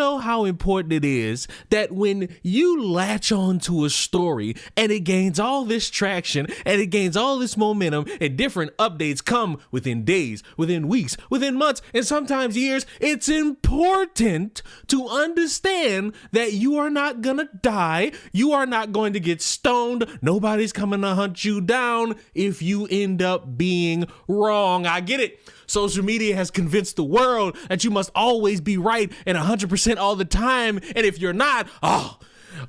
know how important it is that when you latch on to a story and it gains all this traction and it gains all this momentum and different updates come within days, within weeks, within months, and sometimes years, it's important to understand that you are not gonna die. You are not going to get stoned. Nobody's coming to hunt you down if you end up being wrong. I get it. Social media has convinced the world that you must always be right and 100% all the time. And if you're not,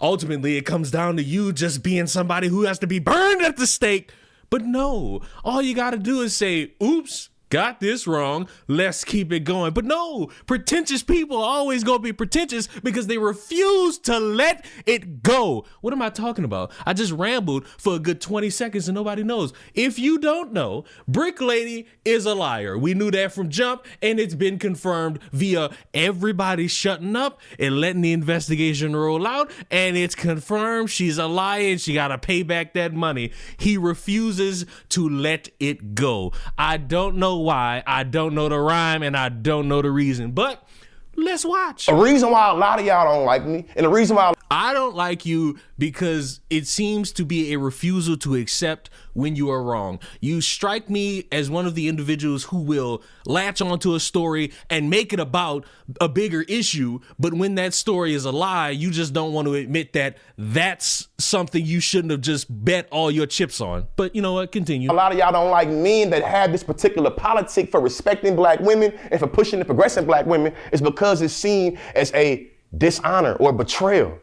ultimately it comes down to you just being somebody who has to be burned at the stake. But no, all you got to do is say, oops, got this wrong. Let's keep it going. But no, pretentious people are always going to be pretentious because they refuse to let it go. What am I talking about? I just rambled for a good 20 seconds and nobody knows. If you don't know, Brick Lady is a liar. We knew that from jump, and it's been confirmed via everybody shutting up and letting the investigation roll out. And it's confirmed she's a liar and she got to pay back that money. He refuses to let it go. I don't know why, I don't know the rhyme, and I don't know the reason, but let's watch. A reason why a lot of y'all don't like me, and the reason why I don't like you because it seems to be a refusal to accept when you are wrong. You strike me as one of the individuals who will latch onto a story and make it about a bigger issue, but when that story is a lie, you just don't want to admit that that's something you shouldn't have just bet all your chips on. But you know what? Continue. a lot of y'all don't like men that have this particular politic for respecting black women and for pushing and progressing black women is because it's seen as a dishonor or betrayal.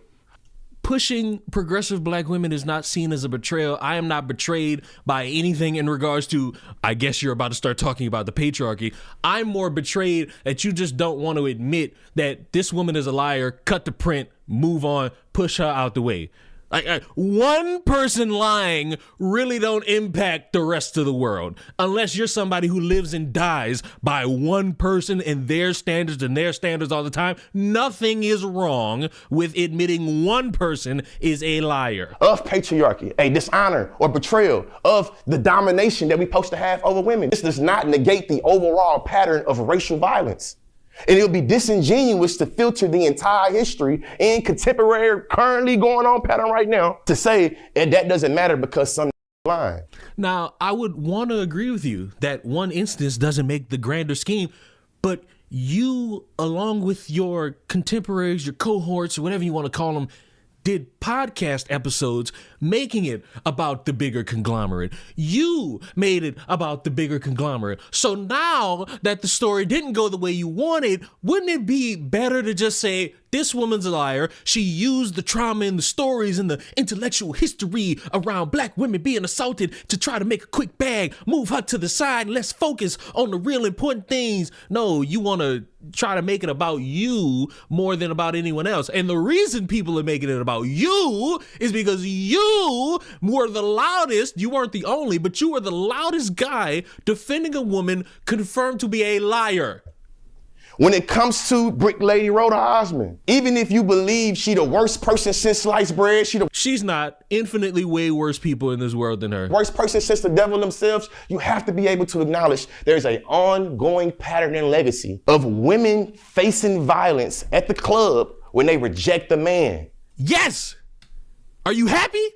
Pushing progressive black women is not seen as a betrayal. I am not betrayed by anything in regards to, I guess you're about to start talking about the patriarchy. I'm more betrayed that you just don't want to admit that this woman is a liar, cut the print, move on, push her out the way. One person lying really don't impact the rest of the world unless you're somebody who lives and dies by one person and their standards all the time. Nothing is wrong with admitting one person is a liar. Of patriarchy, a dishonor or betrayal of the domination that we're supposed to have over women. This does not negate the overall pattern of racial violence. And it would be disingenuous to filter the entire history and contemporary, currently going on pattern right now to say that doesn't matter because some lying. Now, I would want to agree with you that one instance doesn't make the grander scheme, but you, along with your contemporaries, your cohorts, or whatever you want to call them, did podcast episodes making it about the bigger conglomerate. You made it about the bigger conglomerate. So now that the story didn't go the way you wanted, wouldn't it be better to just say, this woman's a liar. She used the trauma in the stories and the intellectual history around black women being assaulted to try to make a quick bag, move her to the side, and let's focus on the real important things. No, you want to try to make it about you more than about anyone else. And the reason people are making it about you is because you were the loudest. You weren't the only, but you were the loudest guy defending a woman confirmed to be a liar. When it comes to Brick Lady Rhoda Osmond, even if you believe she the worst person since sliced bread, she's not. Infinitely way worse people in this world than her. Worst person since the devil themselves, you have to be able to acknowledge there's an ongoing pattern and legacy of women facing violence at the club when they reject a man. Yes! Are you happy?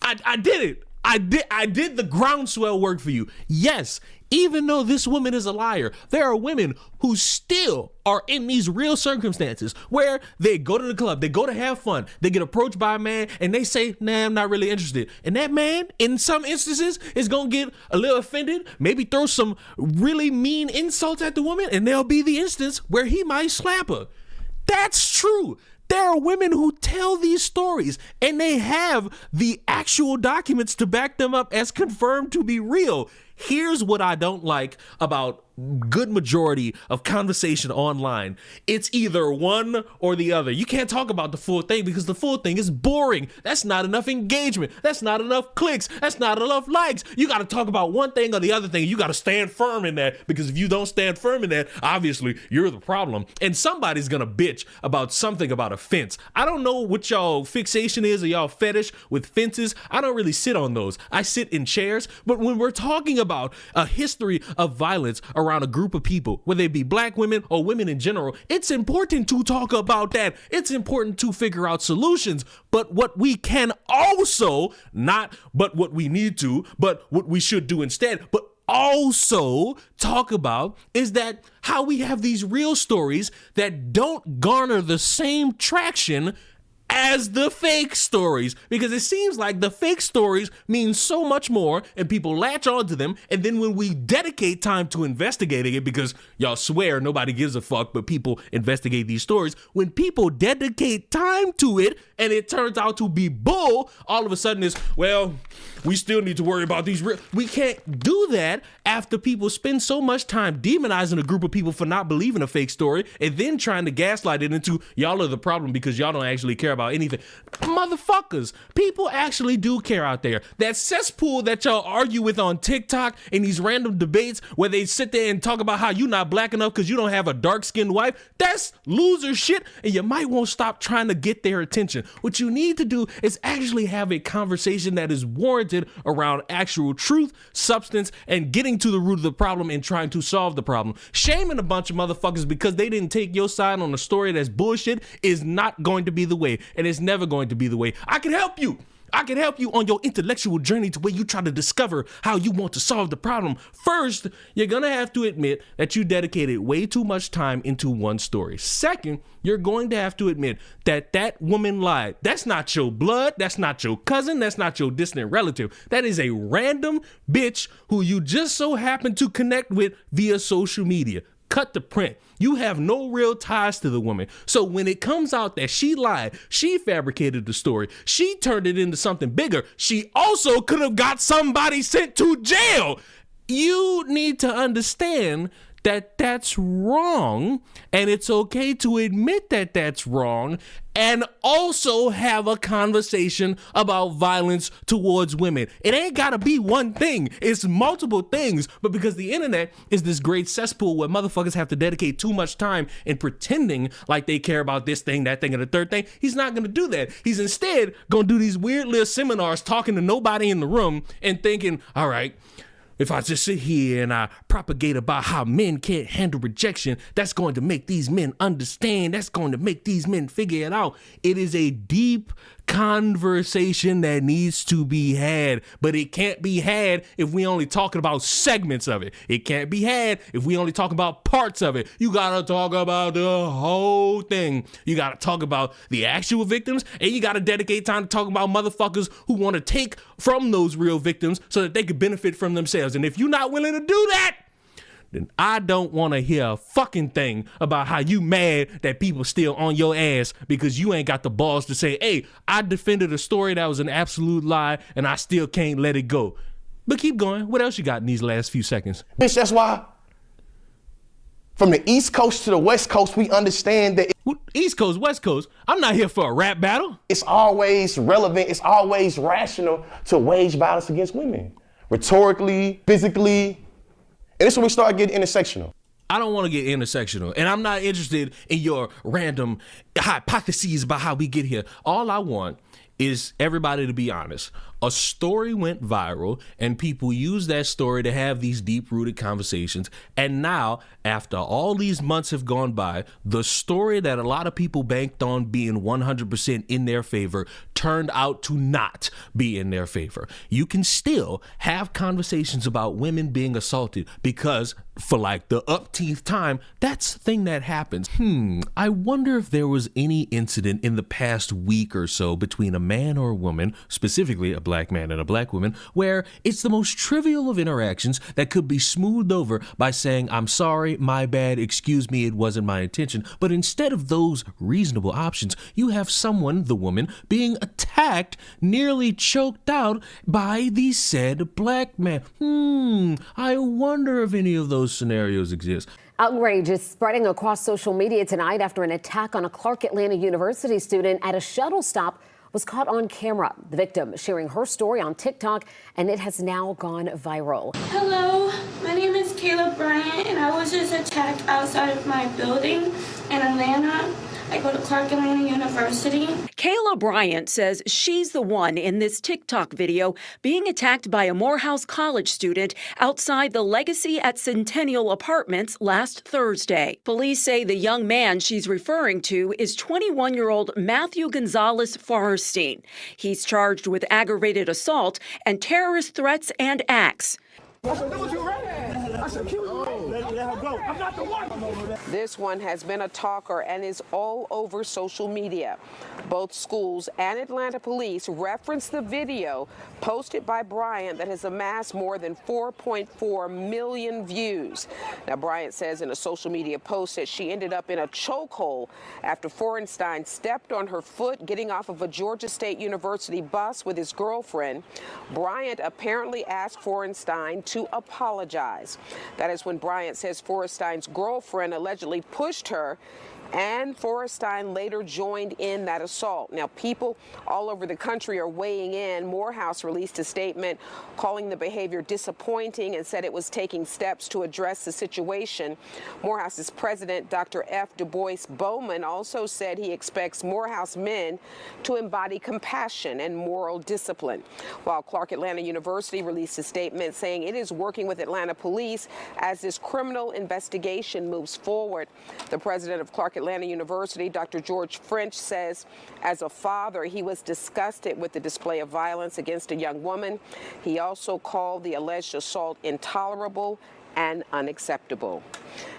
I did it. I did the groundswell work for you. Yes, even though this woman is a liar, there are women who still are in these real circumstances where they go to the club, they go to have fun, they get approached by a man and they say, nah, I'm not really interested. And that man, in some instances, is gonna get a little offended, maybe throw some really mean insults at the woman, and there'll be the instance where he might slap her. That's true. There are women who tell these stories and they have the actual documents to back them up as confirmed to be real. Here's what I don't like about good majority of conversation online. It's either one or the other. You can't talk about the full thing because the full thing is boring. That's not enough engagement. That's not enough clicks. That's not enough likes. You got to talk about one thing or the other thing. You got to stand firm in that, because if you don't stand firm in that, obviously you're the problem. And somebody's going to bitch about something about a fence. I don't know what y'all fixation is or y'all fetish with fences. I don't really sit on those. I sit in chairs. But when we're talking about about a history of violence around a group of people, whether it be black women or women in general, it's important to talk about that. It's important to figure out solutions. But what we can also, not but what we need to, but what we should do instead, but also talk about is that how we have these real stories that don't garner the same traction as the fake stories, because it seems like the fake stories mean so much more and people latch onto them, and then when we dedicate time to investigating it, because y'all swear nobody gives a fuck but people investigate these stories, when people dedicate time to it and it turns out to be bull, all of a sudden it's, well, we still need to worry about these we can't do that after people spend so much time demonizing a group of people for not believing a fake story and then trying to gaslight it into y'all are the problem because y'all don't actually care about anything. Motherfuckers, people actually do care out there. That cesspool that y'all argue with on TikTok in these random debates where they sit there and talk about how you not black enough because you don't have a dark-skinned wife, that's loser shit, and you might want to stop trying to get their attention. What you need to do is actually have a conversation that is warranted around actual truth, substance, and getting to the root of the problem and trying to solve the problem. Shaming a bunch of motherfuckers because they didn't take your side on a story that's bullshit is not going to be the way, and it's never going to be the way. I can help you. I can help you on your intellectual journey to where you try to discover how you want to solve the problem. First, you're going to have to admit that you dedicated way too much time into one story. Second, you're going to have to admit that that woman lied. That's not your blood. That's not your cousin. That's not your distant relative. That is a random bitch who you just so happen to connect with via social media. Cut the print. You have no real ties to the woman. So when it comes out that she lied, she fabricated the story, she turned it into something bigger, she also could have got somebody sent to jail. You need to understand that that's wrong, and it's okay to admit that that's wrong, and also have a conversation about violence towards women. It ain't gotta be one thing, it's multiple things, but because the internet is this great cesspool where motherfuckers have to dedicate too much time in pretending like they care about this thing, that thing, and the third thing, he's not gonna do that. He's instead gonna do these weird little seminars talking to nobody in the room and thinking, all right, if I just sit here and I propagate about how men can't handle rejection, that's going to make these men understand. That's going to make these men figure it out. It is a deep conversation that needs to be had, but it can't be had if we only talking about segments of it. It can't be had if we only talk about parts of it. You gotta talk about the whole thing. You gotta talk about the actual victims, and you gotta dedicate time to talk about motherfuckers who want to take from those real victims so that they could benefit from themselves. And if you're not willing to do that, then I don't want to hear a fucking thing about how you mad that people still on your ass because you ain't got the balls to say, hey, I defended a story that was an absolute lie and I still can't let it go. But keep going. What else you got in these last few seconds? Bitch, that's why from the East Coast to the West Coast, we understand that East Coast, West Coast, I'm not here for a rap battle. It's always relevant. It's always rational to wage violence against women. Rhetorically, physically. And this is when we start getting intersectional. I don't want to get intersectional, and I'm not interested in your random hypotheses about how we get here. All I want is everybody to be honest. A story went viral, and people use that story to have these deep-rooted conversations. And now, after all these months have gone by, the story that a lot of people banked on being 100% in their favor turned out to not be in their favor. You can still have conversations about women being assaulted because, for like the upteenth time, that's the thing that happens. I wonder if there was any incident in the past week or so between a man or a woman, specifically a black man and a black woman, where it's the most trivial of interactions that could be smoothed over by saying, I'm sorry, my bad, excuse me, it wasn't my intention. But instead of those reasonable options, you have someone, the woman, being attacked, nearly choked out by the said black man. I wonder if any of those scenarios exist. Outrage is spreading across social media tonight after an attack on a Clark Atlanta University student at a shuttle stop was caught on camera. The victim sharing her story on TikTok, and it has now gone viral. Hello, my name is Kayla Bryant, and I was just attacked outside of my building in Atlanta. I go to Clark Atlanta University. Kayla Bryant says she's the one in this TikTok video being attacked by a Morehouse College student outside the Legacy at Centennial Apartments last Thursday. Police say the young man she's referring to is 21-year-old Matthew Gonzalez Farstein. He's charged with aggravated assault and terrorist threats and acts. This one has been a talker and is all over social media. Both schools and Atlanta police referenced the video posted by Bryant that has amassed more than 4.4 million views. Now, Bryant says in a social media post that she ended up in a chokehold after Forenstein stepped on her foot getting off of a Georgia State University bus with his girlfriend. Bryant apparently asked Forenstein to apologize. That is when Bryant says Forenstein's girlfriend allegedly pushed her, and Forenstein later joined in that assault. Now, people all over the country are weighing in. Morehouse released a statement calling the behavior disappointing and said it was taking steps to address the situation. Morehouse's president, Dr. F. Du Bois Bowman, also said he expects Morehouse men to embody compassion and moral discipline, while Clark Atlanta University released a statement saying it is working with Atlanta police as this criminal investigation moves forward. The president of Clark Atlanta University, Dr. George French, says as a father, he was disgusted with the display of violence against a young woman. He also called the alleged assault intolerable and unacceptable.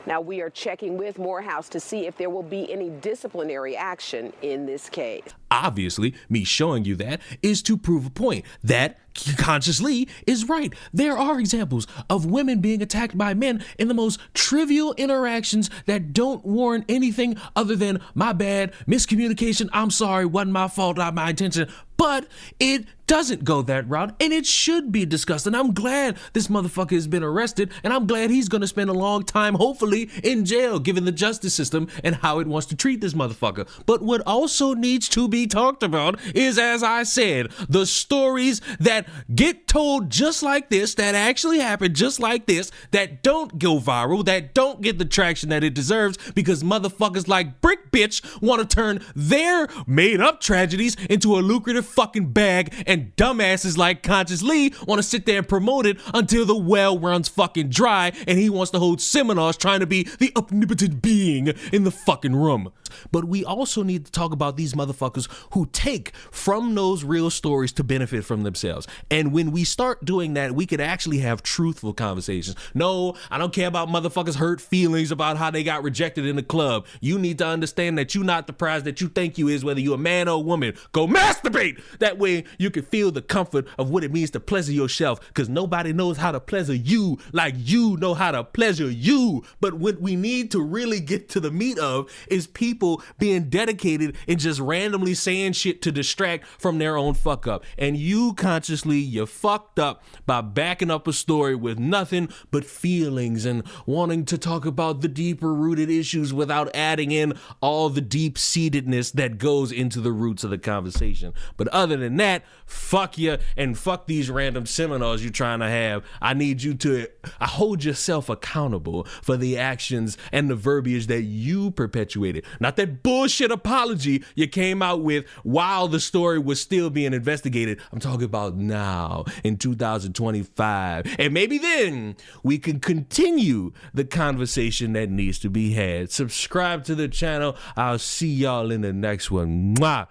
Now, we are checking with Morehouse to see if there will be any disciplinary action in this case. Obviously, me showing you that is to prove a point that Conscious Lee is right. There are examples of women being attacked by men in the most trivial interactions that don't warrant anything other than my bad, miscommunication, I'm sorry, wasn't my fault, not my intention. But it doesn't go that route, and it should be discussed. And I'm glad this motherfucker has been arrested, and I'm glad he's going to spend a long time, hopefully, in jail, given the justice system and how it wants to treat this motherfucker. But what also needs to be talked about is, as I said, the stories that get told just like this, that actually happen just like this, that don't go viral, that don't get the traction that it deserves, because motherfuckers like Brick Bitch want to turn their made-up tragedies into a lucrative fucking bag, and dumbasses like Conscious Lee want to sit there and promote it until the well runs fucking dry, and he wants to hold seminars trying to be the omnipotent being in the fucking room. But we also need to talk about these motherfuckers who take from those real stories to benefit from themselves. And when we start doing that, we could actually have truthful conversations. No, I don't care about motherfuckers' hurt feelings about how they got rejected in the club. You need to understand that you're not the prize that you think you is, whether you're a man or a woman. Go masturbate! That way you can feel the comfort of what it means to pleasure yourself, because nobody knows how to pleasure you like you know how to pleasure you. But what we need to really get to the meat of is people being dedicated and just randomly saying shit to distract from their own fuck up. And you consciously, you fucked up by backing up a story with nothing but feelings and wanting to talk about the deeper rooted issues without adding in all the deep seatedness that goes into the roots of the conversation. But other than that, fuck you and fuck these random seminars you're trying to have. I need you to hold yourself accountable for the actions and the verbiage that you perpetuated. Not that bullshit apology you came out with while the story was still being investigated. I'm talking about now in 2025. And maybe then we can continue the conversation that needs to be had. Subscribe to the channel. I'll see y'all in the next one. Mwah.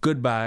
Goodbye.